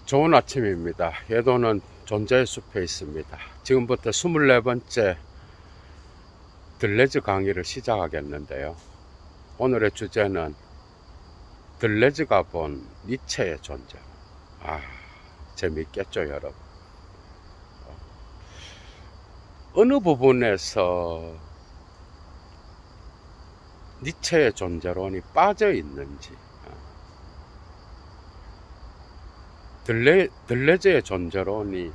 좋은 아침입니다. 예도는 존재의 숲에 있습니다. 지금부터 24번째 들레즈 강의를 시작하겠는데요. 오늘의 주제는 들레즈가 본 니체의 존재. 재밌겠죠, 여러분? 어느 부분에서 니체의 존재론이 빠져 있는지, 들레즈의 존재론이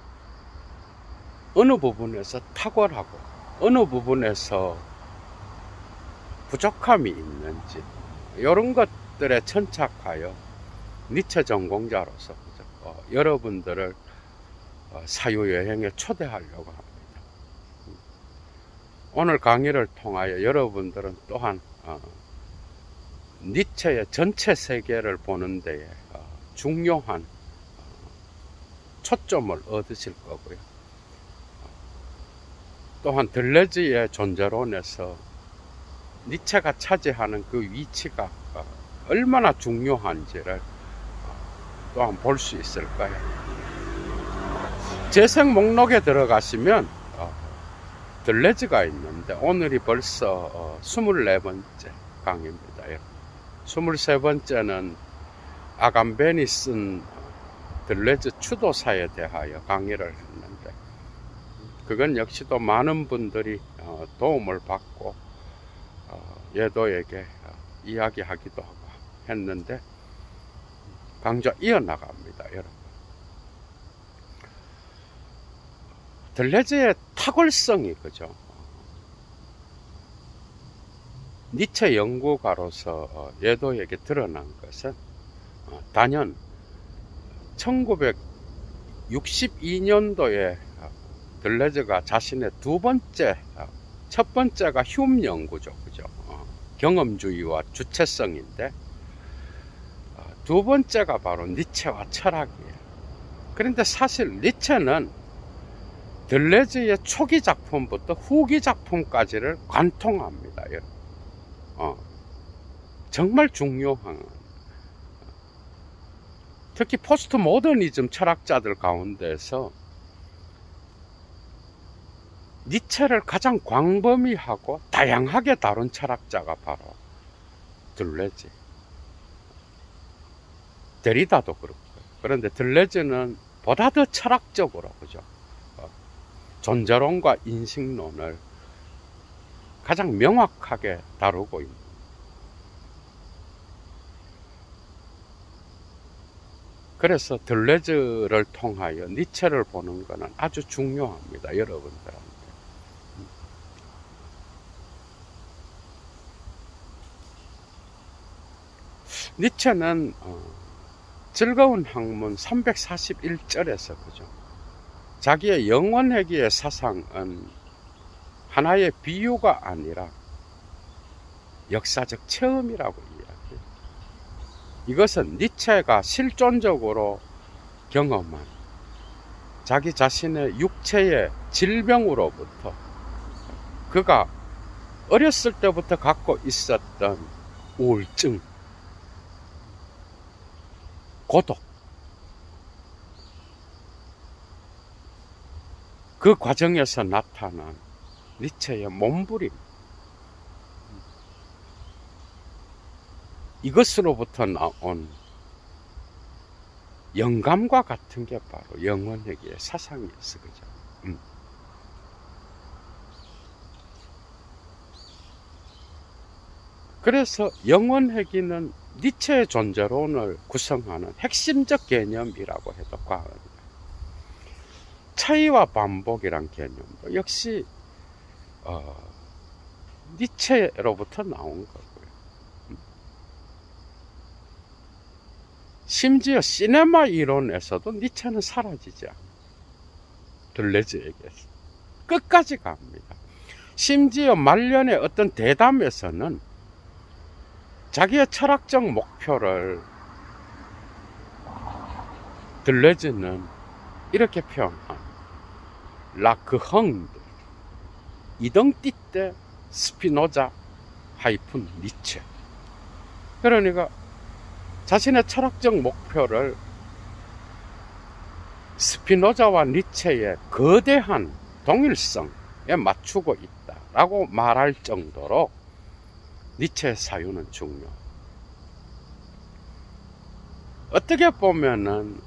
어느 부분에서 탁월하고 어느 부분에서 부족함이 있는지, 이런 것들에 천착하여 니체 전공자로서 여러분들을 사유여행에 초대하려고 합니다. 오늘 강의를 통하여 여러분들은 또한 니체의 전체 세계를 보는 데에 중요한 초점을 얻으실 거고요. 또한 들레즈의 존재론에서 니체가 차지하는 그 위치가 얼마나 중요한지를 또한 볼 수 있을 거예요. 재생 목록에 들어가시면 들레즈가 있는데 오늘이 벌써 24번째 강의입니다. 23번째는 아감벤이 쓴 들레즈 추도사에 대하여 강의를 했는데, 그건 역시도 많은 분들이 도움을 받고 예도에게 이야기하기도 하고 했는데 강좌 이어나갑니다. 여러분, 들레즈의 탁월성이 그죠? 니체 연구가로서 예도에게 드러난 것은 단연 1962년도에 들레즈가 자신의 첫 번째가 흉 연구죠, 그죠? 경험주의와 주체성인데, 두 번째가 바로 니체와 철학이에요. 그런데 사실 니체는 들레즈의 초기 작품부터 후기 작품까지를 관통합니다. 정말 중요한, 특히 포스트 모더니즘 철학자들 가운데서 니체를 가장 광범위하고 다양하게 다룬 철학자가 바로 들레즈. 데리다도 그렇고요. 그런데 들레즈는 보다 더 철학적으로, 그죠? 존재론과 인식론을 가장 명확하게 다루고 있는. 그래서 들레즈를 통하여 니체를 보는 것은 아주 중요합니다, 여러분들한테. 니체는 즐거운 학문 341절에서 그죠? 자기의 영원회귀의 사상은 하나의 비유가 아니라 역사적 체험이라고 이야기해요. 이것은 니체가 실존적으로 경험한 자기 자신의 육체의 질병으로부터, 그가 어렸을 때부터 갖고 있었던 우울증, 고독, 그 과정에서 나타난 니체의 몸부림, 이것으로부터 나온 영감과 같은 게 바로 영원회귀의 사상이었어, 그죠? 그래서 영원회귀는 니체의 존재론을 구성하는 핵심적 개념이라고 해도 과언이다. 차이와 반복이란 개념도 역시 니체로부터 나온 거고요. 심지어 시네마 이론에서도 니체는 사라지지 않아요. 들레즈에게서 끝까지 갑니다. 심지어 말년의 어떤 대담에서는 자기의 철학적 목표를 들레즈는 이렇게 표현합니다. 라크헝드 이덩띠 스피노자 하이픈 니체. 그러니까 자신의 철학적 목표를 스피노자와 니체의 거대한 동일성에 맞추고 있다라고 말할 정도로 니체의 사유는 중요. 어떻게 보면은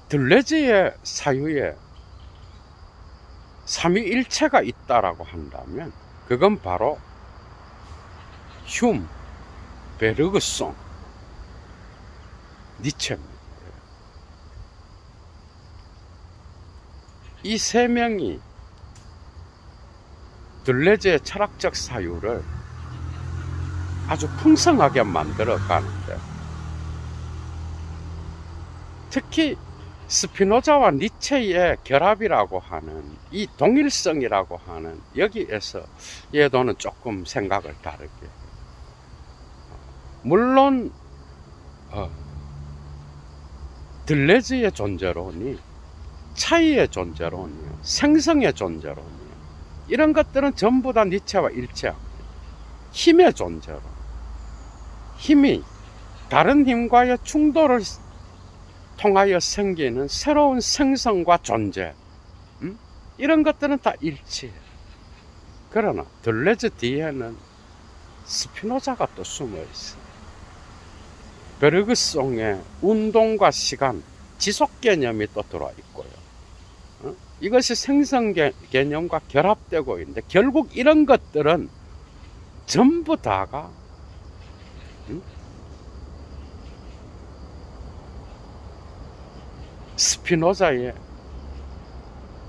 들레즈의 사유에 삼위일체가 있다라고 한다면 그건 바로 흉, 베르그송, 니체입니다. 이 세 명이 들레즈의 철학적 사유를 아주 풍성하게 만들어 가는데, 특히 스피노자와 니체의 결합이라고 하는 이 동일성이라고 하는 여기에서 예도는 조금 생각을 다르게 해요. 물론 들레즈의 존재론이 차이의 존재론이요, 생성의 존재론이요, 이런 것들은 전부 다 니체와 일치합니다. 힘의 존재론, 힘이 다른 힘과의 충돌을 통하여 생기는 새로운 생성과 존재, 이런 것들은 다 일치해요. 그러나 들레즈 뒤에는 스피노자가 또 숨어 있어요. 베르그송의 운동과 시간, 지속 개념이 또 들어와 있고요. 이것이 생성 개념과 결합되고 있는데, 결국 이런 것들은 전부 다가 스피노자의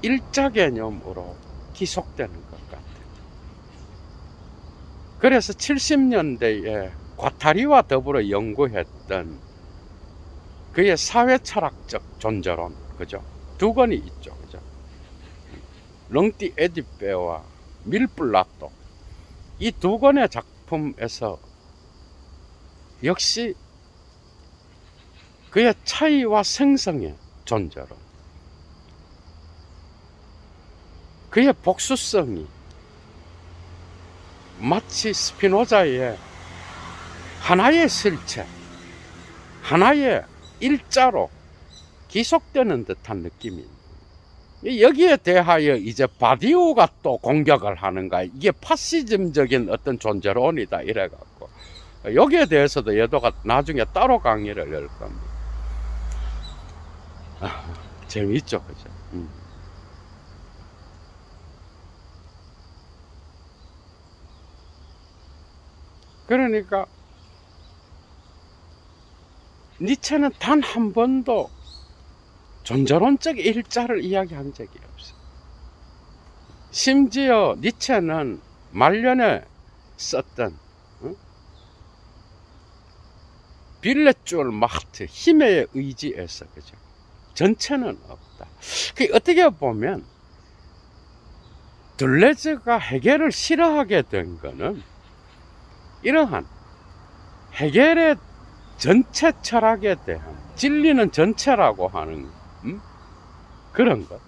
일자 개념으로 기속되는 것 같아요. 그래서 70년대에 과타리와 더불어 연구했던 그의 사회철학적 존재론, 그죠? 두 권이 있죠, 그죠? 렁띠 에디페와 밀플라토, 이 두 권의 작품에서 역시 그의 차이와 생성의 존재론, 그의 복수성이 마치 스피노자의 하나의 실체, 하나의 일자로 기속되는 듯한 느낌이, 여기에 대하여 이제 바디우가 또 공격을 하는가, 이게 파시즘적인 어떤 존재론이다 이래갖고, 여기에 대해서도 예도가 나중에 따로 강의를 열 겁니다. 재미있죠, 그죠? 그러니까 니체는 단 한 번도 존재론적 일자를 이야기한 적이 없어요. 심지어 니체는 말년에 썼던 빌레줄 마흐트, 힘의 의지에서, 그죠? 전체는 없다. 어떻게 보면 들레즈가 헤겔을 싫어하게 된 거는 이러한 헤겔의 전체 철학에 대한, 진리는 전체라고 하는 그런 것,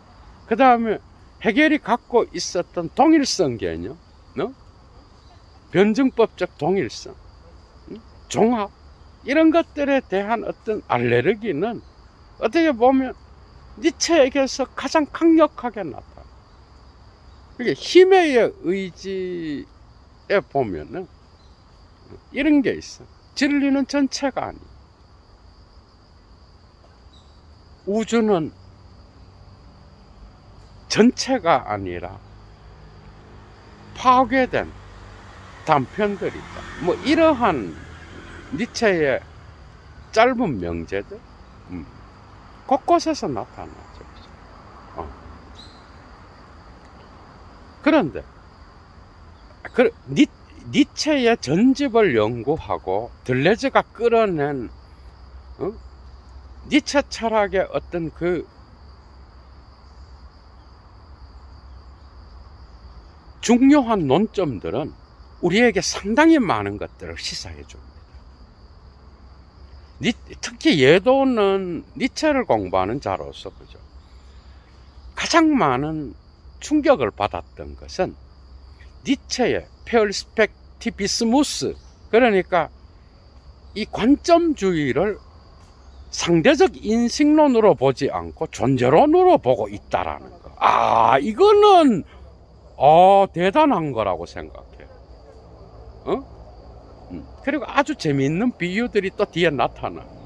그 다음에 헤겔이 갖고 있었던 동일성 개념, 변증법적 동일성, 종합, 이런 것들에 대한 어떤 알레르기는 어떻게 보면 니체에게서 가장 강력하게 나타나. 이게 힘의 의지에 보면은 이런 게 있어. 진리는 전체가 아니, 우주는 전체가 아니라 파괴된 단편들이다. 뭐 이러한 니체의 짧은 명제들 곳곳에서 나타나죠. 그런데 니체의 전집을 연구하고 들레즈가 끌어낸 니체 철학의 어떤 그 중요한 논점들은 우리에게 상당히 많은 것들을 시사해 줍니다. 특히 예도는 니체를 공부하는 자로서, 그죠? 가장 많은 충격을 받았던 것은 니체의 페르스펙티비스무스, 그러니까 이 관점주의를 상대적 인식론으로 보지 않고 존재론으로 보고 있다라는 거. 아, 이거는 대단한 거라고 생각해요. 그리고 아주 재미있는 비유들이 또 뒤에 나타납니다.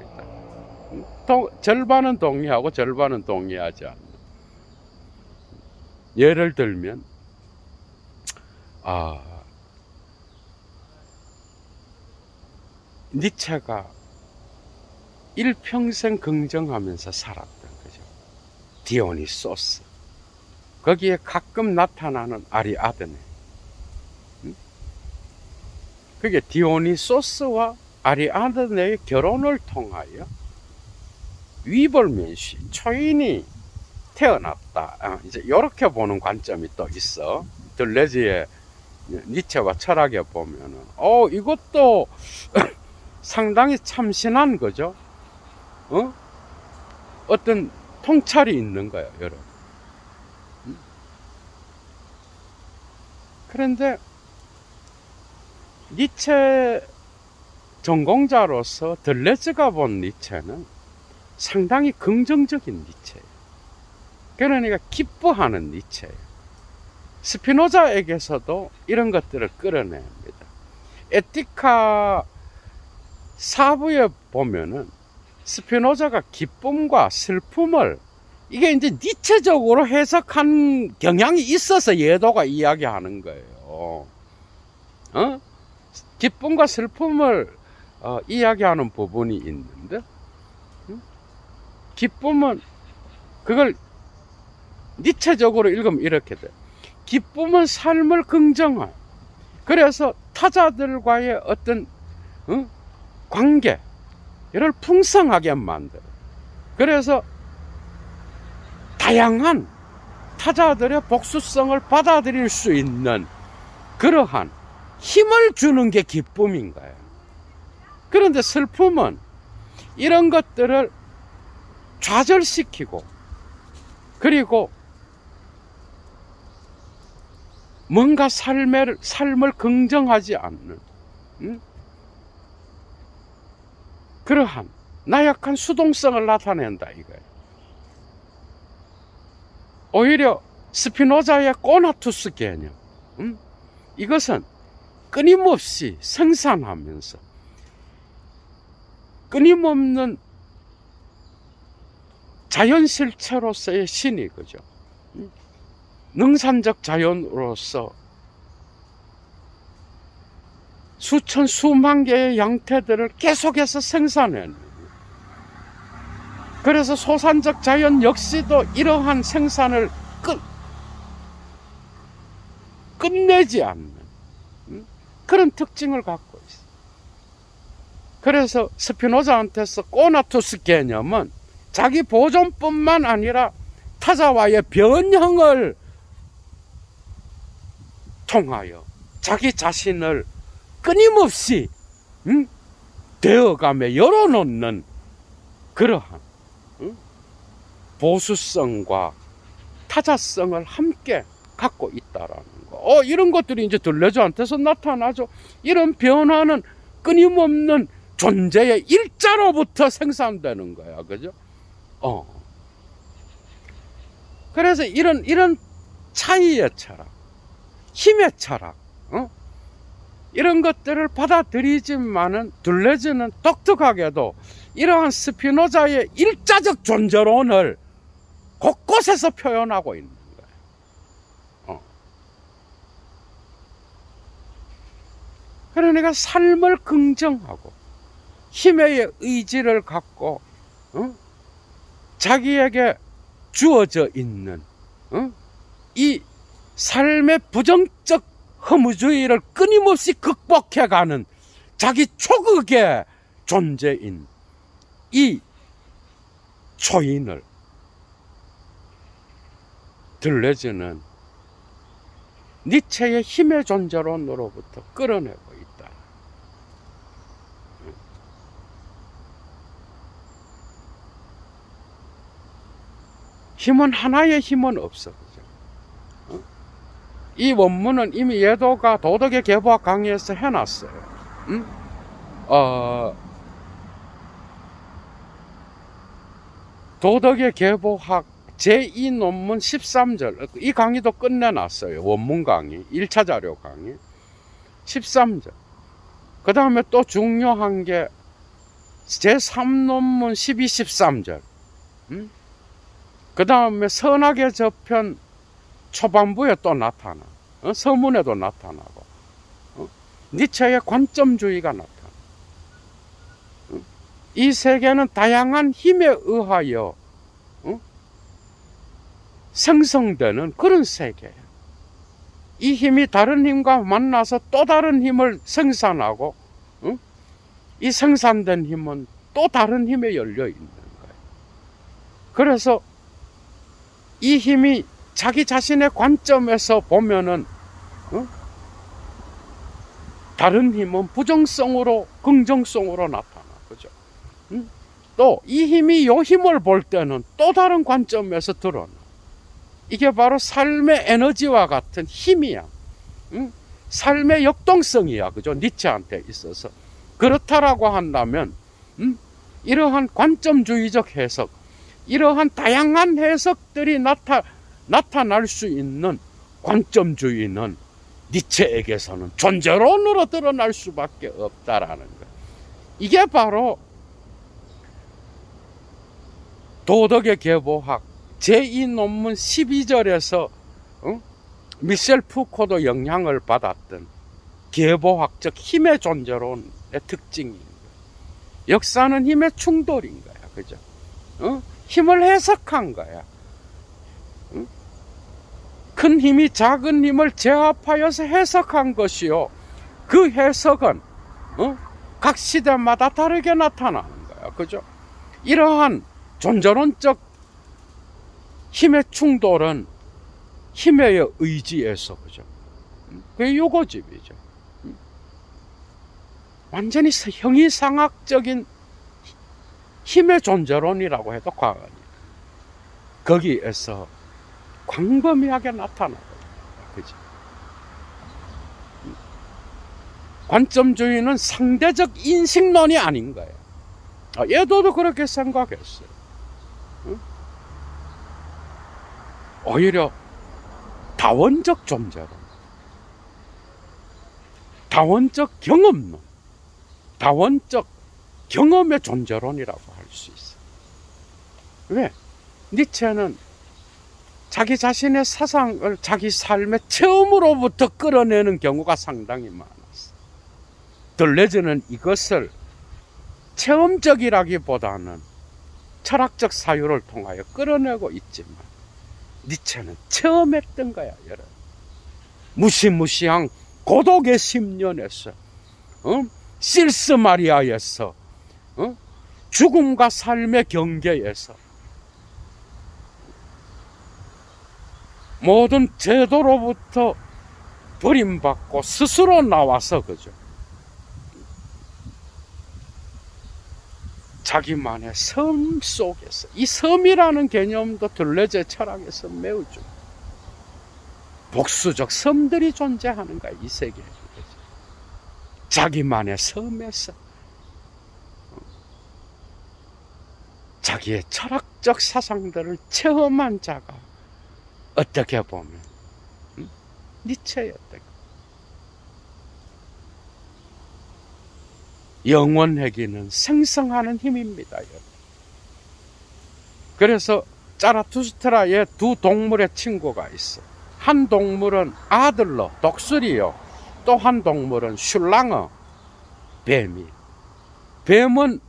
절반은 동의하고 절반은 동의하지 않는. 예를 들면 니체가 일평생 긍정하면서 살았던 거죠. 디오니소스. 거기에 가끔 나타나는 아리아드네. 그게 디오니소스와 아리아드네의 결혼을 통하여 위벌면시, 초인이 태어났다. 이제 이렇게 보는 관점이 또 있어. 들레즈의 니체와 철학에 보면은, 이것도 상당히 참신한 거죠. 어떤 통찰이 있는 거예요, 여러분. 그런데 니체 전공자로서 들레즈가 본 니체는 상당히 긍정적인 니체예요. 그러니까 기뻐하는 니체예요. 스피노자에게서도 이런 것들을 끌어냅니다. 에티카 4부에 보면은 스피노자가 기쁨과 슬픔을, 이게 이제 니체적으로 해석한 경향이 있어서 예도가 이야기하는 거예요. 기쁨과 슬픔을 이야기하는 부분이 있는데, 기쁨은, 그걸 니체적으로 읽으면 이렇게 돼요. 기쁨은 삶을 긍정한, 그래서 타자들과의 어떤 관계, 이를 풍성하게 만들어. 그래서 다양한 타자들의 복수성을 받아들일 수 있는 그러한 힘을 주는 게 기쁨인 거예요. 그런데 슬픔은 이런 것들을 좌절시키고, 그리고 뭔가 삶을 긍정하지 않는 그러한 나약한 수동성을 나타낸다 이거예요. 오히려 스피노자의 코나투스 개념, 이것은 끊임없이 생산하면서 끊임없는 자연실체로서의 신이, 그죠? 능산적 자연으로서 수천 수만 개의 양태들을 계속해서 생산해내는, 그래서 소산적 자연 역시도 이러한 생산을 끝내지 않는 그런 특징을 갖고 있어요. 그래서 스피노자한테서 코나투스 개념은 자기 보존뿐만 아니라 타자와의 변형을 통하여 자기 자신을 끊임없이 되어가며 열어놓는 그러한 보수성과 타자성을 함께 갖고 있다라는 거. 이런 것들이 이제 들레즈한테서 나타나죠. 이런 변화는 끊임없는 존재의 일자로부터 생산되는 거야, 그죠? 그래서 이런 차이의 철학, 힘의 철학, 이런 것들을 받아들이지만은 들레즈는 독특하게도 이러한 스피노자의 일자적 존재론을 곳곳에서 표현하고 있는 거예요. 그러니까 삶을 긍정하고 힘의 의지를 갖고 자기에게 주어져 있는 이 삶의 부정적 허무주의를 끊임없이 극복해가는 자기 초극의 존재인 이 초인을 들레즈는 니체의 힘의 존재론으로부터 끌어내고 있다. 힘은 하나의 힘은 없어. 그죠? 이 원문은 이미 예도가 도덕의 계보학 강의에서 해놨어요. 도덕의 계보학 제2 논문 13절, 이 강의도 끝내놨어요. 원문 강의, 1차 자료 강의 13절. 그 다음에 또 중요한 게 제3 논문 12, 13절. 그 다음에 선악의 저편 초반부에 또 나타나. 서문에도 나타나고. 니체의 관점주의가 나타나. 이 세계는 다양한 힘에 의하여 생성되는 그런 세계예요. 이 힘이 다른 힘과 만나서 또 다른 힘을 생산하고, 이 생산된 힘은 또 다른 힘에 열려 있는 거예요. 그래서 이 힘이 자기 자신의 관점에서 보면은 다른 힘은 부정성으로 긍정성으로 나타나. 그죠? 또 이 힘이 요 힘을 볼 때는 또 다른 관점에서 드러나. 이게 바로 삶의 에너지와 같은 힘이야. 삶의 역동성이야. 그죠? 니체한테 있어서. 그렇다라고 한다면, 이러한 관점주의적 해석, 이러한 다양한 해석들이 나타날 수 있는 관점주의는 니체에게서는 존재론으로 드러날 수밖에 없다라는 거예요. 이게 바로 도덕의 계보학 제2 논문 12절에서 미셸 푸코도 영향을 받았던 계보학적 힘의 존재론의 특징인 거예요. 역사는 힘의 충돌인 거야. 그죠? 힘을 해석한 거야. 큰 힘이 작은 힘을 제압하여서 해석한 것이요. 그 해석은 각 시대마다 다르게 나타나는 거야. 그죠? 이러한 존재론적 힘의 충돌은 힘의 의지에서, 그죠? 그게 요고집이죠. 완전히 형이상학적인 힘의 존재론이라고 해도 과언이에요. 거기에서 광범위하게 나타나거든요. 그죠? 관점주의는 상대적 인식론이 아닌 거예요. 얘도 그렇게 생각했어요. 오히려 다원적 존재론, 다원적 경험론, 다원적 경험의 존재론이라고 할 수 있어요. 왜? 니체는 자기 자신의 사상을 자기 삶의 체험으로부터 끌어내는 경우가 상당히 많았어요. 들레즈는 이것을 체험적이라기보다는 철학적 사유를 통하여 끌어내고 있지만 니체는 체험했던 거야, 여러분. 무시무시한 고독의 10년에서, 실스 마리아에서, 죽음과 삶의 경계에서, 모든 제도로부터 버림받고 스스로 나와서, 그죠? 자기만의 섬 속에서, 이 섬이라는 개념도 들레제 철학에서 매우 중 복수적 섬들이 존재하는 거야, 이 세계에. 자기만의 섬에서 자기의 철학적 사상들을 체험한 자가 어떻게 보면 니체였다. 영원회귀는 생성하는 힘입니다. 그래서 자라투스트라의 두 동물의 친구가 있어. 한 동물은 아들러, 독수리요. 또 한 동물은 슐랑어, 뱀이. 뱀은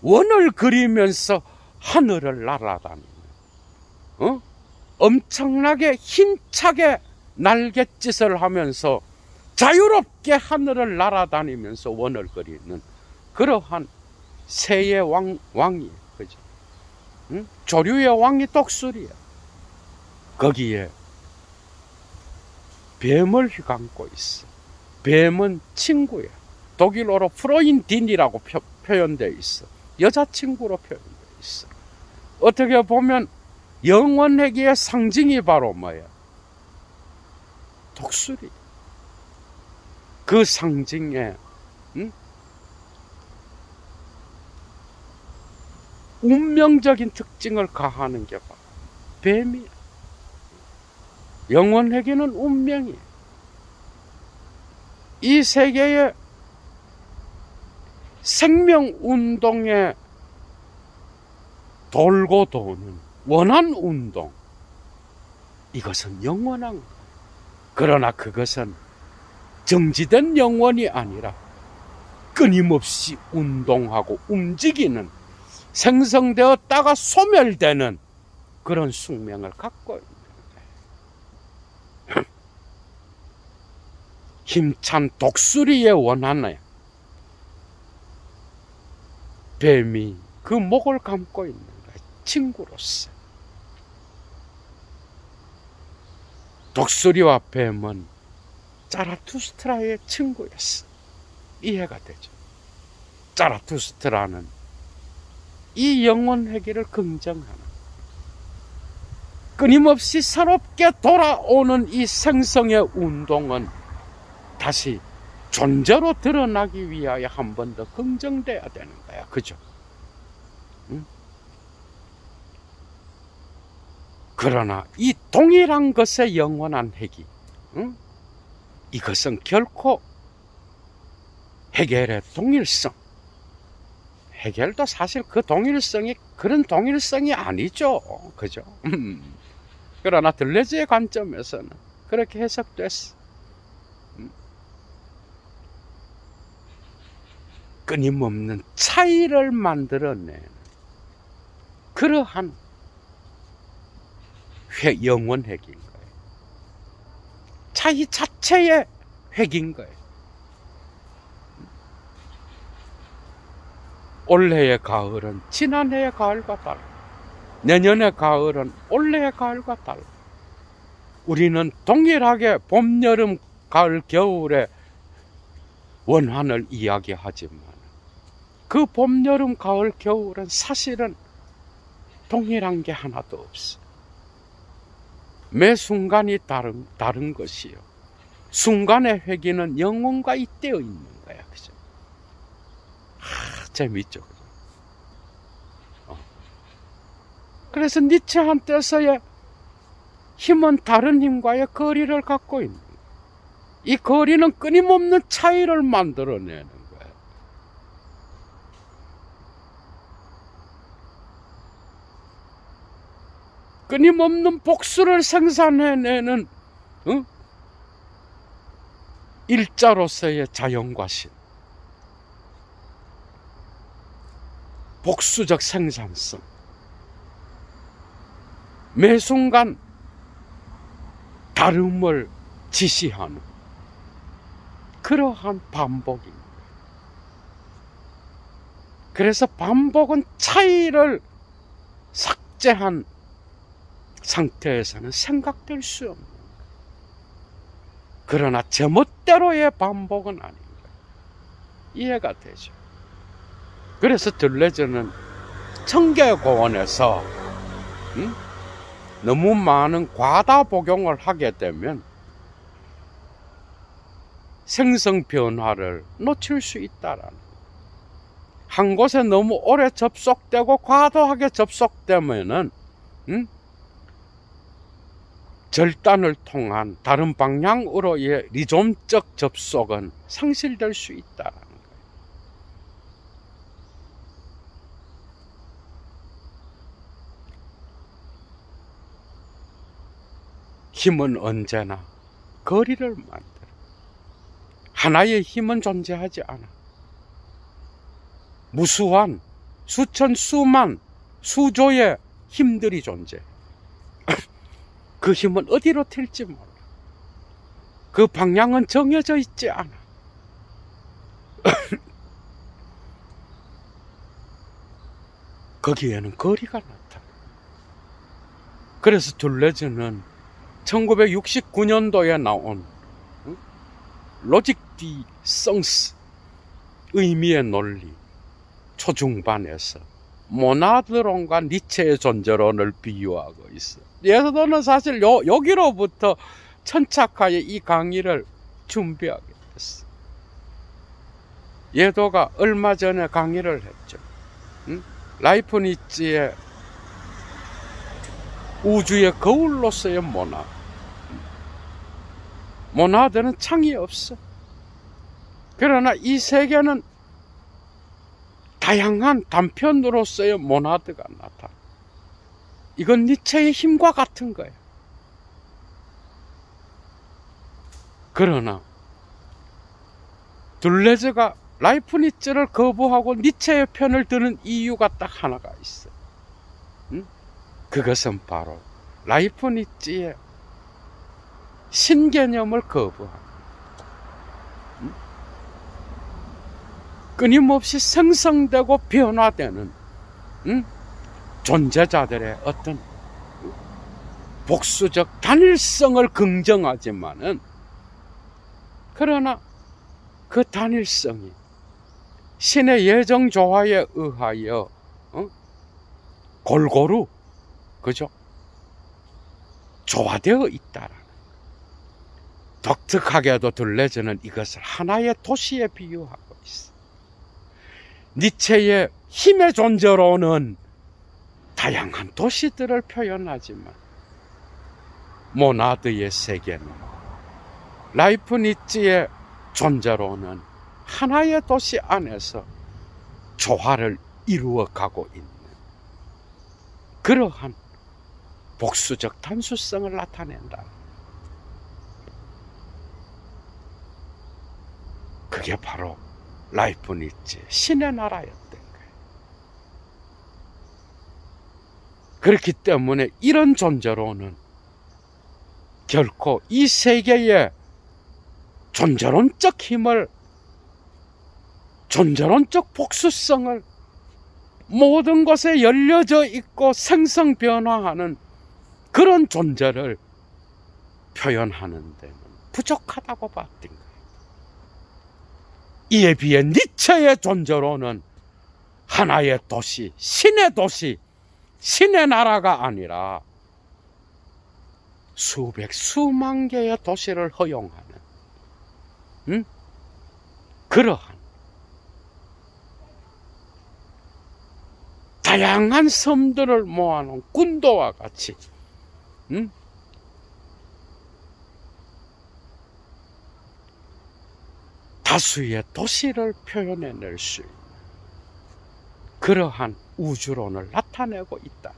원을 그리면서 하늘을 날아다니는, 엄청나게 힘차게 날갯짓을 하면서 자유롭게 하늘을 날아다니면서 원을 그리는 그러한 새의 왕이, 그죠? 조류의 왕이 독수리야. 거기에 뱀을 휘감고 있어. 뱀은 친구야. 독일어로 프로인딘이라고 표현되어 있어. 여자친구로 표현되어 있어. 어떻게 보면 영원회귀의 상징이 바로 뭐야? 독수리. 그 상징에 운명적인 특징을 가하는 게 바로 뱀이야. 영혼회귀는 운명이야. 이 세계의 생명운동에 돌고 도는 원한운동, 이것은 영원한 거예요. 그러나 그것은 정지된 영혼이 아니라 끊임없이 운동하고 움직이는, 생성되었다가 소멸되는 그런 숙명을 갖고 있는 거예요. 힘찬 독수리의 원한에 뱀이 그 목을 감고 있는 거예요. 친구로서. 독수리와 뱀은 자라투스트라의 친구였어. 이해가 되죠. 자라투스트라는 이 영혼회귀를 긍정하는, 끊임없이 새롭게 돌아오는 이 생성의 운동은 다시 존재로 드러나기 위하여 한 번 더 긍정돼야 되는 거야. 그죠? 응? 그러나 이 동일한 것의 영원한 회귀, 응? 이것은 결코 헤겔의 동일성, 헤겔도 사실 그 동일성이 그런 동일성이 아니죠. 그죠? 그러나 들레즈의 관점에서는 그렇게 해석됐어. 끊임없는 차이를 만들어내는 그러한 영원 회귀인 거예요. 차이 자체의 회귀인 거예요. 올해의 가을은 지난해의 가을과 달라. 내년의 가을은 올해의 가을과 달라. 우리는 동일하게 봄, 여름, 가을, 겨울의 원한을 이야기하지만 그 봄, 여름, 가을, 겨울은 사실은 동일한 게 하나도 없어. 매 순간이 다른 것이요. 순간의 회귀는 영혼과 잇대어 있는 거야. 그죠? 재밌죠. 그죠? 그래서 니체한테서의 힘은 다른 힘과의 거리를 갖고 있는 거야. 이 거리는 끊임없는 차이를 만들어내는 거야. 끊임없는 복수를 생산해내는 일자로서의 자연과 신, 복수적 생산성, 매 순간 다름을 지시하는 그러한 반복입니다. 그래서 반복은 차이를 삭제한 상태에서는 생각될 수 없는 거예요. 그러나 제멋대로의 반복은 아닌 거예요. 이해가 되죠? 그래서 들레즈는 청계고원에서 너무 많은 과다 복용을 하게 되면 생성 변화를 놓칠 수 있다라는 거예요. 한 곳에 너무 오래 접속되고 과도하게 접속되면은 절단을 통한 다른 방향으로의 리좀적 접속은 상실될 수 있다라는 거예요. 힘은 언제나 거리를 만들어. 하나의 힘은 존재하지 않아. 무수한 수천 수만 수조의 힘들이 존재해. 그 힘은 어디로 튈지 몰라. 그 방향은 정해져 있지 않아. 거기에는 거리가 나타나. 그래서 둘레즈는 1969년도에 나온 로직 디 성스, 의미의 논리 초중반에서 모나드론과 니체의 존재론을 비유하고 있어. 예도는 사실 여기로부터 천착하여 이 강의를 준비하게 됐어. 예도가 얼마 전에 강의를 했죠. 라이프니츠의 우주의 거울로서의 모나드. 모나드는 창이 없어. 그러나 이 세계는 다양한 단편으로서의 모나드가 나타나. 이건 니체의 힘과 같은 거예요. 그러나 둘레즈가 라이프니츠를 거부하고 니체의 편을 드는 이유가 딱 하나가 있어. 그것은 바로 라이프니츠의 신개념을 거부하고 끊임없이 생성되고 변화되는 존재자들의 어떤 복수적 단일성을 긍정하지만은, 그러나 그 단일성이 신의 예정 조화에 의하여 골고루, 그죠? 조화되어 있다라는. 독특하게도 둘레즈는 이것을 하나의 도시에 비유하고 있어. 니체의 힘의 존재로는 다양한 도시들을 표현하지만 모나드의 세계는 라이프니츠의 존재로는 하나의 도시 안에서 조화를 이루어가고 있는 그러한 복수적 단수성을 나타낸다. 그게 바로 라이프니츠의 신의 나라였던 거예요. 그렇기 때문에 이런 존재로는 결코 이 세계의 존재론적 힘을, 존재론적 복수성을 모든 것에 열려져 있고 생성 변화하는 그런 존재를 표현하는 데는 부족하다고 봤던 거예요. 이에 비해 니체의 존재로는 하나의 도시, 신의 도시, 신의 나라가 아니라 수백, 수만 개의 도시를 허용하는 그러한 다양한 섬들을 모아놓은 군도와 같이 다수의 도시를 표현해낼 수 있는 그러한 우주론을 나타내고 있다.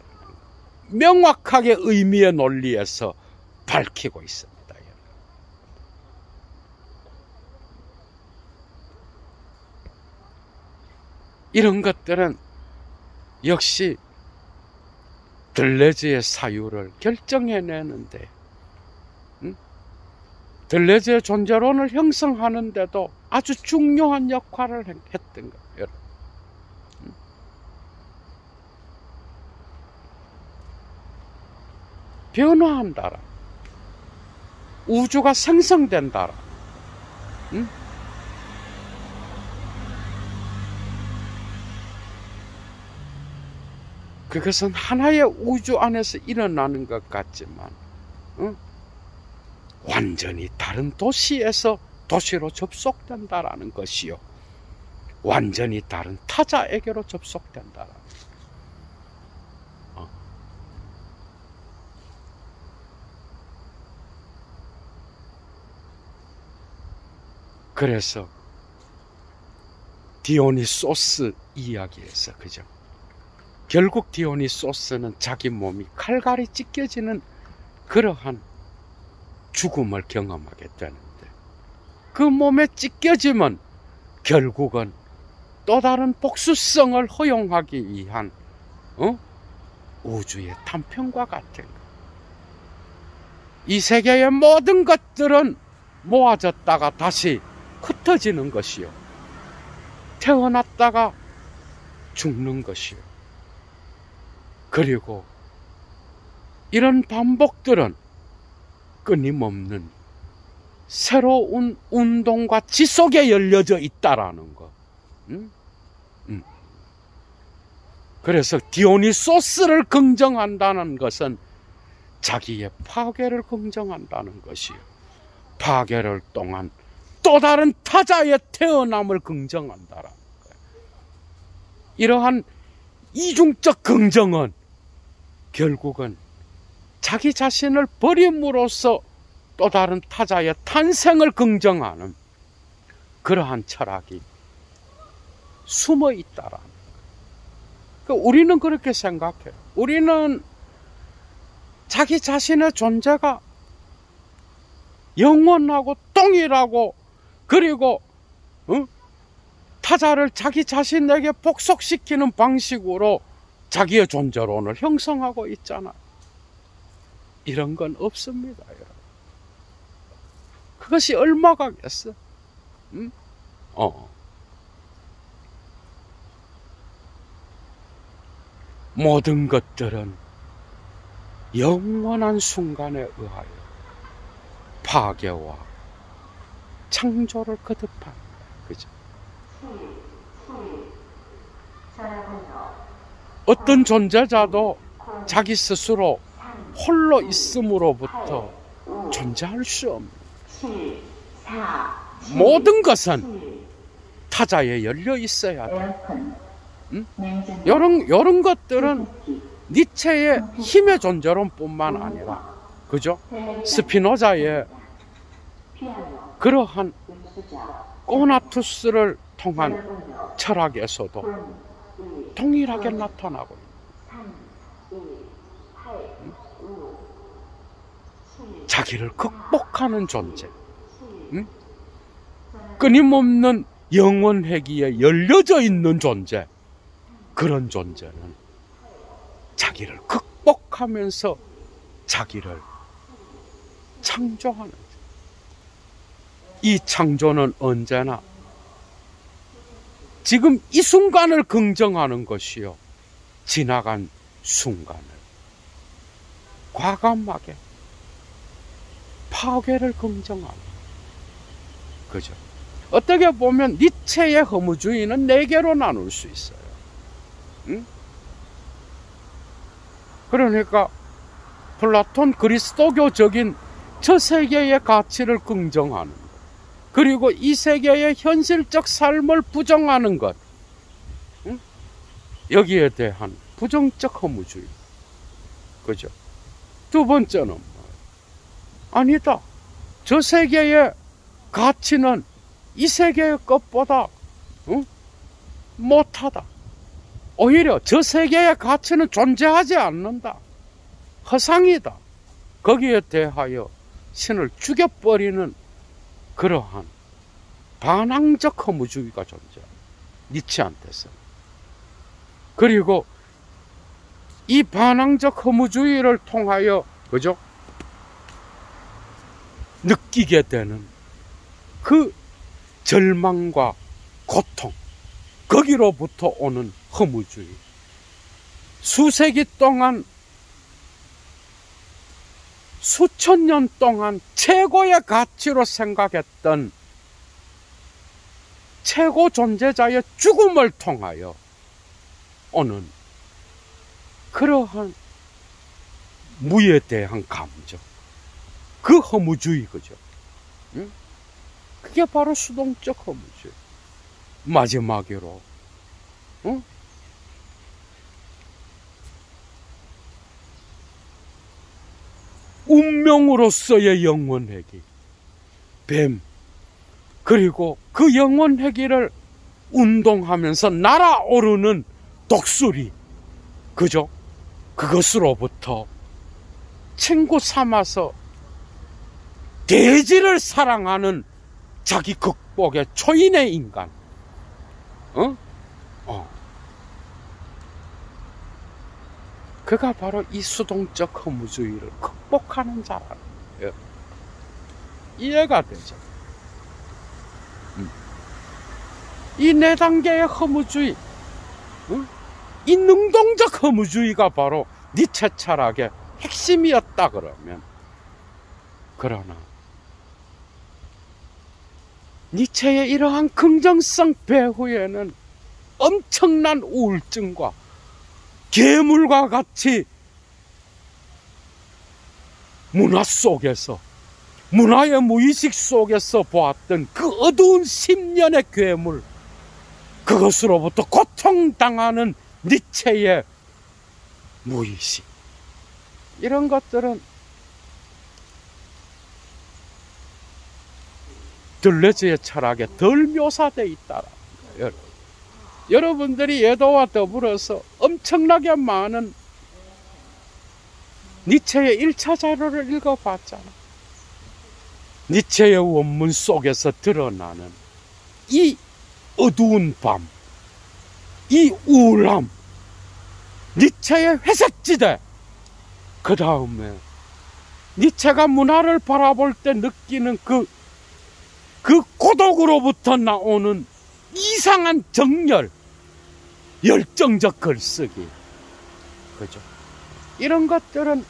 명확하게 의미의 논리에서 밝히고 있습니다. 이런 것들은 역시 들레즈의 사유를 결정해내는데, 들레즈의 존재론을 형성하는데도 아주 중요한 역할을 했던 거예요. 변화한다라, 우주가 생성된다라, 그것은 하나의 우주 안에서 일어나는 것 같지만 완전히 다른 도시에서 도시로 접속된다라는 것이요, 완전히 다른 타자에게로 접속된다라는 것. 그래서 디오니소스 이야기에서, 그죠? 결국 디오니소스는 자기 몸이 칼갈이 찢겨지는 그러한 죽음을 경험하게 되는데, 그 몸에 찢겨짐은 결국은 또 다른 복수성을 허용하기 위한 우주의 탐편과 같은 것. 이 세계의 모든 것들은 모아졌다가 다시 흩어지는 것이요, 태어났다가 죽는 것이요. 그리고 이런 반복들은 끊임없는 새로운 운동과 지속에 열려져 있다라는 것. 그래서 디오니소스를 긍정한다는 것은 자기의 파괴를 긍정한다는 것이요, 파괴를 통한 또 다른 타자의 태어남을 긍정한다라는 거예요. 이러한 이중적 긍정은 결국은 자기 자신을 버림으로써 또 다른 타자의 탄생을 긍정하는 그러한 철학이 숨어 있다라는. 그러니까 우리는 그렇게 생각해요. 우리는 자기 자신의 존재가 영원하고 동일하고, 그리고 타자를 자기 자신에게 복속시키는 방식으로 자기의 존재론을 형성하고 있잖아. 이런 건 없습니다, 여러분. 그것이 얼마가겠어? 응? 모든 것들은 영원한 순간에 의하여 파괴와 창조를 거듭합니다. 그죠? 어떤 존재자도 자기 스스로 홀로 있음으로부터 존재할 수 없는, 모든 것은 타자에 열려 있어야 돼. 이런 것들은 니체의 힘의 존재론뿐만 아니라, 그죠? 스피노자의 그러한 꼬나투스를 통한 철학에서도 동일하게 나타나고 있는, 자기를 극복하는 존재, 끊임없는 영원회기에 열려져 있는 존재, 그런 존재는 자기를 극복하면서 자기를 창조하는, 이 창조는 언제나 지금 이 순간을 긍정하는 것이요, 지나간 순간을 과감하게 파괴를 긍정하는, 그죠? 어떻게 보면 니체의 허무주의는 4개로 나눌 수 있어요. 응? 그러니까 플라톤 그리스도교적인 저 세계의 가치를 긍정하는 것, 그리고 이 세계의 현실적 삶을 부정하는 것, 응? 여기에 대한 부정적 허무주의, 그죠? 두 번째는 뭐예요? 아니다, 저 세계의 가치는 이 세계의 것보다 못하다, 오히려 저 세계의 가치는 존재하지 않는다, 허상이다, 거기에 대하여 신을 죽여버리는 그러한 반항적 허무주의가 존재해요, 니체한테서. 그리고 이 반항적 허무주의를 통하여, 그죠? 느끼게 되는 그 절망과 고통, 거기로부터 오는 허무주의, 수세기 동안, 수천 년 동안 최고의 가치로 생각했던 최고 존재자의 죽음을 통하여 오는 그러한 무에 대한 감정, 그 허무주의, 그죠? 응? 그게 바로 수동적 허무주의. 마지막으로, 응? 운명으로서의 영원회귀, 뱀, 그리고 그 영원회귀를 운동하면서 날아오르는 독수리, 그죠? 그것으로부터 친구 삼아서 대지를 사랑하는 자기 극복의 초인의 인간, 그가 바로 이 수동적 허무주의를 극복하는 자라는 거예요. 이해가 되죠? 이 4단계의 허무주의, 이 능동적 허무주의가 바로 니체 철학의 핵심이었다 그러면, 그러나 니체의 이러한 긍정성 배후에는 엄청난 우울증과 괴물과 같이 문화 속에서, 문화의 무의식 속에서 보았던 그 어두운 10년의 괴물, 그것으로부터 고통당하는 니체의 무의식, 이런 것들은 들레즈의 철학에 덜 묘사되어 있다라는 거예요. 여러분들이 예도와 더불어서 엄청나게 많은 니체의 1차 자료를 읽어봤잖아. 니체의 원문 속에서 드러나는 이 어두운 밤, 이 우울함, 니체의 회색지대, 그 다음에 니체가 문화를 바라볼 때 느끼는 그 고독으로부터 나오는 이상한 정열, 열정적 글쓰기, 그죠? 이런 것들은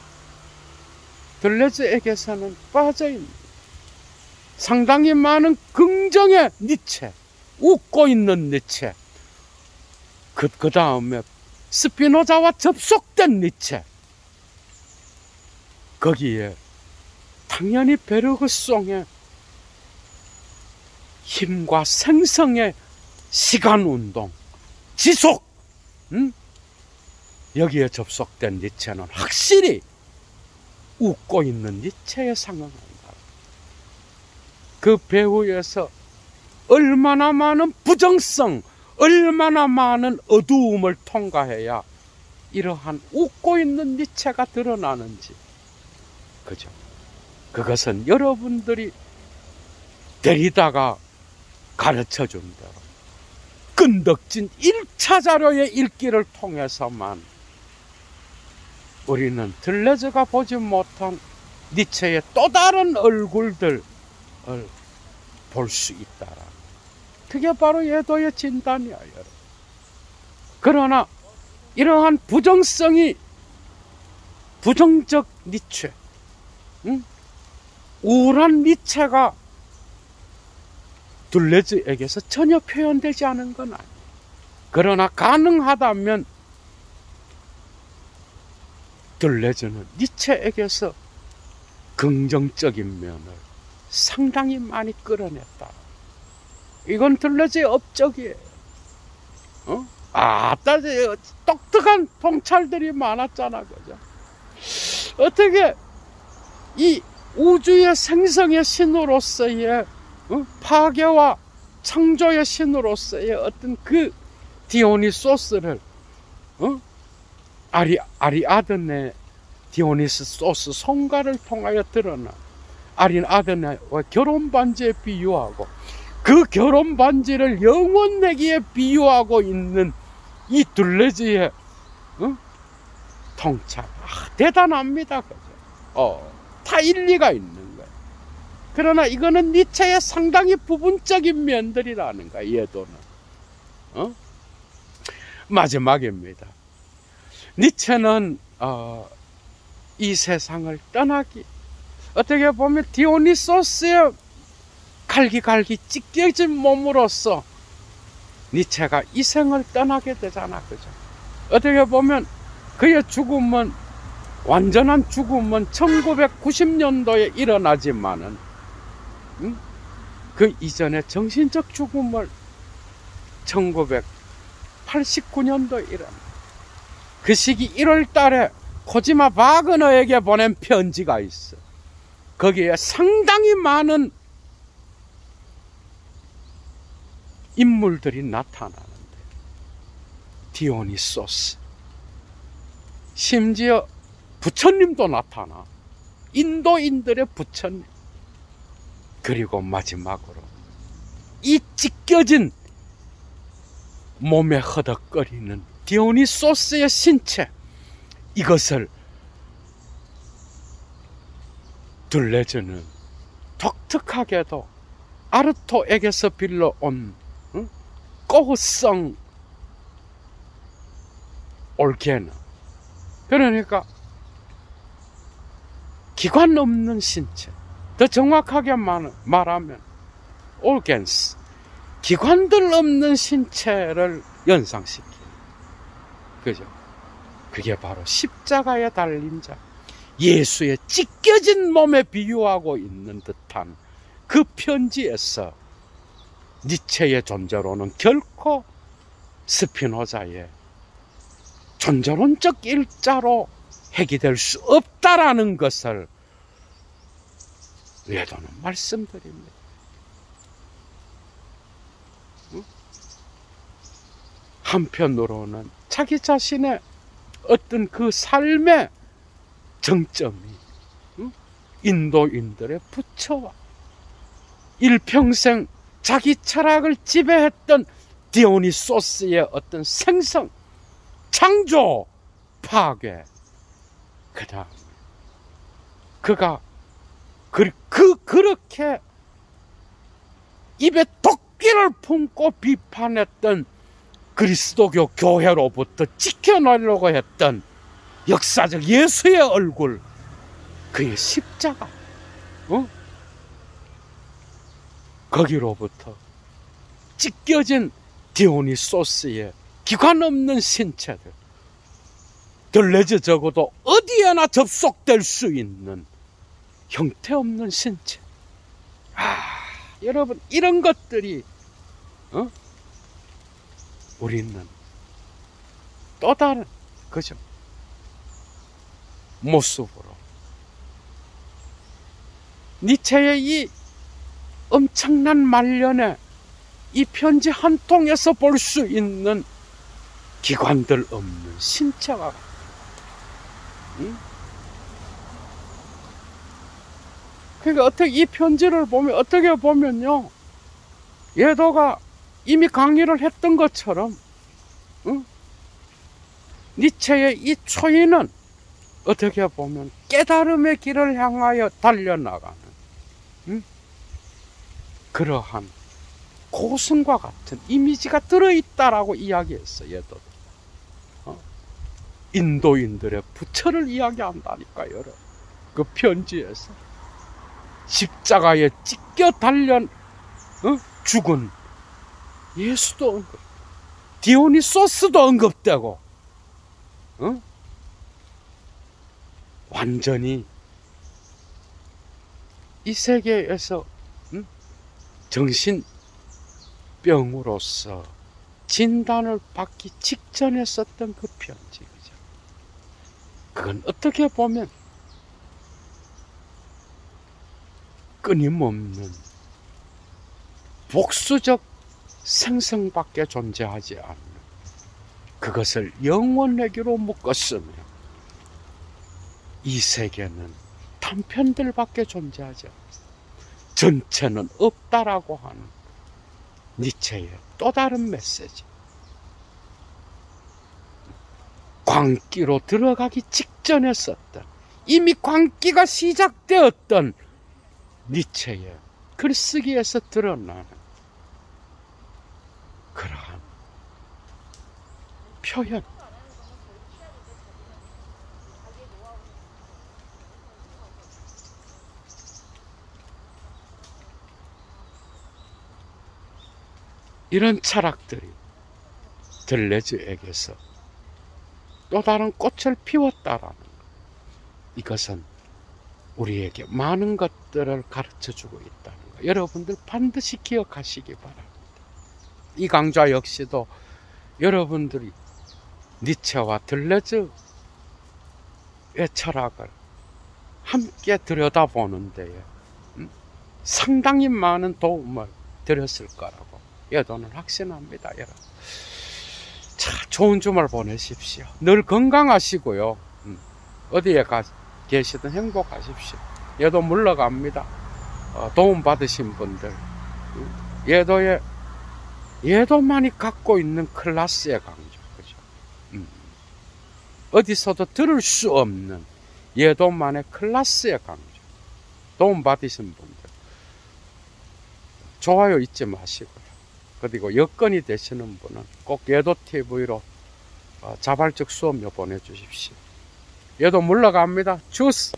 들레즈에게서는 빠져있는 상당히 많은 긍정의 니체, 웃고 있는 니체, 그 다음에 스피노자와 접속된 니체, 거기에 당연히 베르그송의 힘과 생성의 시간운동, 지속, 여기에 접속된 니체는 확실히 웃고 있는 니체에 상응한다. 그 배후에서 얼마나 많은 부정성, 얼마나 많은 어두움을 통과해야 이러한 웃고 있는 니체가 드러나는지, 그죠? 그것은 여러분들이 데리다가 가르쳐준 대로 끈덕진 1차 자료의 읽기를 통해서만 우리는 들레즈가 보지 못한 니체의 또 다른 얼굴들을 볼 수 있다. 그게 바로 예도의 진단이야, 여러분. 그러나 이러한 부정성이, 부정적 니체, 우울한 니체가 들레즈에게서 전혀 표현되지 않은 건 아니에요. 그러나 가능하다면 들레즈는 니체에게서 긍정적인 면을 상당히 많이 끌어냈다. 이건 들레즈의 업적이에요. 똑똑한 통찰들이 많았잖아, 그죠? 어떻게 이 우주의 생성의 신으로서의 파괴와 창조의 신으로서의 어떤 그 디오니소스를 아리아드네 디오니소스 성가를 통하여 드러나 아리아드네와 결혼 반지에 비유하고, 그 결혼 반지를 영원 내기에 비유하고 있는 이 들레즈의 통찰, 대단합니다, 그죠? 다 일리가 있는 거예요. 그러나 이거는 니체의 상당히 부분적인 면들이라는 거야, 예도는. 마지막입니다. 니체는 이 세상을 떠나기, 어떻게 보면 디오니소스의 갈기갈기 찢겨진 몸으로써 니체가 이 생을 떠나게 되잖아, 그죠? 어떻게 보면 그의 죽음은, 완전한 죽음은 1990년도에 일어나지만은 그 이전에 정신적 죽음을 1989년도에 일어나. 그 시기 1월 달에 코지마 바그너에게 보낸 편지가 있어. 거기에 상당히 많은 인물들이 나타나는데, 디오니소스, 심지어 부처님도 나타나. 인도인들의 부처님. 그리고 마지막으로 이 찢겨진 몸에 허덕거리는 디오니소스의 신체, 이것을 들레즈는 독특하게도 아르토에게서 빌려온 꼬흐성 올게너, 그러니까 기관 없는 신체, 더 정확하게 말하면 올겐스, 기관들 없는 신체를 연상시키는, 그죠? 그게 바로 십자가에 달린 자, 예수의 찢겨진 몸에 비유하고 있는 듯한 그 편지에서 니체의 존재로는 결코 스피노자의 존재론적 일자로 해결될 수 없다라는 것을 외도는 말씀드립니다. 한편으로는 자기 자신의 어떤 그 삶의 정점이 인도인들의 부처와 일평생 자기 철학을 지배했던 디오니소스의 어떤 생성, 창조, 파괴, 그 다음에 그가 그렇게 입에 도끼를 품고 비판했던 그리스도교 교회로부터 지켜내려고 했던 역사적 예수의 얼굴, 그의 십자가, 거기로부터 찢겨진 디오니소스의 기관 없는 신체들, 들레즈 적어도 어디에나 접속될 수 있는 형태없는 신체. 여러분, 이런 것들이 우리는 또 다른, 그죠? 모습으로 니체의 이 엄청난 말년에 이 편지 한 통에서 볼 수 있는 기관들 없는 신체가 같다. 그러니까 어떻게 이 편지를 보면, 어떻게 보면요, 예도가 이미 강의를 했던 것처럼 니체의 이 초인은 어떻게 보면 깨달음의 길을 향하여 달려나가는 그러한 고승과 같은 이미지가 들어있다라고 이야기했어요. 예도도 인도인들의 부처를 이야기한다니까요. 여러분, 그 편지에서 십자가에 찢겨 달려 죽은 예수도 언급, 디오니소스도 언급되고, 완전히 이 세계에서 정신병으로서 진단을 받기 직전에 썼던 그 편지, 그죠? 그건 어떻게 보면 끊임없는 복수적 생성밖에 존재하지 않는, 그것을 영원하기로 묶었으며 이 세계는 단편들밖에 존재하지 않습니다. 전체는 없다라고 하는 니체의 또 다른 메시지. 광기로 들어가기 직전에 썼던, 이미 광기가 시작되었던 니체의 글쓰기에서 드러나는 그러한 표현. 이런 철학들이 들레즈에게서 또 다른 꽃을 피웠다라는 것. 이것은 우리에게 많은 것들을 가르쳐주고 있다는 것. 여러분들 반드시 기억하시기 바랍니다. 이 강좌 역시도 여러분들이 니체와 들레즈의 철학을 함께 들여다보는 데에 상당히 많은 도움을 드렸을 거라고 예도는 확신합니다. 여러분, 자, 좋은 주말 보내십시오. 늘 건강하시고요. 어디에 계시든 행복하십시오. 예도 물러갑니다. 도움 받으신 분들, 예도만이 갖고 있는 클래스의 강조, 그죠? 어디서도 들을 수 없는 예도만의 클래스의 강조. 도움 받으신 분들, 좋아요 잊지 마시고요. 그리고 여건이 되시는 분은 꼭 예도TV로 자발적 수업료 보내주십시오. 예도 물러갑니다. 주스!